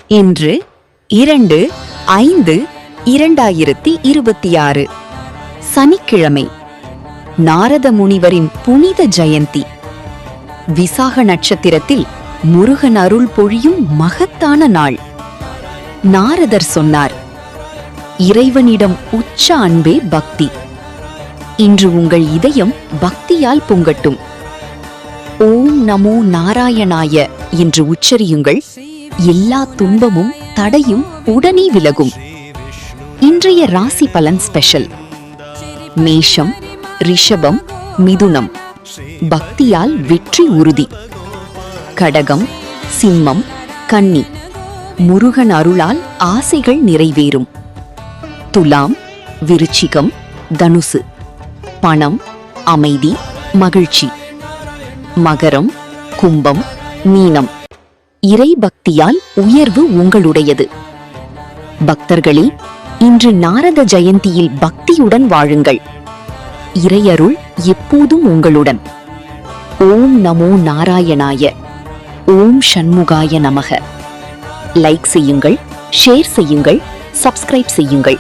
இன்று 2/5/2026 சனிக்கிழமை. நாரத முனிவரின் புனித ஜெயந்தி. விசாக நட்சத்திரத்தில் முருகன் அருள் பொழியும் மகத்தான நாள். நாரதர் சொன்னார், இறைவனிடம் உச்ச அன்பே பக்தி. இன்று உங்கள் இதயம் பக்தியால் பொங்கட்டும். ஓம் நமோ நாராயணாய என்று உச்சரியுங்கள். எல்லா துன்பமும் தடையும் உடனே விலகும். இன்றைய ராசி பலன் ஸ்பெஷல். மேஷம், ரிஷபம், மிதுனம் பக்தியால் வெற்றி உறுதி. கடகம், சிம்மம், கன்னி முருகன் அருளால் ஆசைகள் நிறைவேறும். துலாம், விருச்சிகம், தனுசு பணம், அமைதி, மகிழ்ச்சி. மகரம், கும்பம், மீனம் இறை பக்தியால் உயர்வு உங்களுடையது. பக்தர்களே, இன்று நாரத ஜெயந்தியில் பக்தியுடன் வாழுங்கள். இறையருள் எப்போதும் உங்களுடன். ஓம் நமோ நாராயணாய. ஓம் ஷண்முகாய நமக. லைக் செய்யுங்கள், ஷேர் செய்யுங்கள், சப்ஸ்கிரைப் செய்யுங்கள்.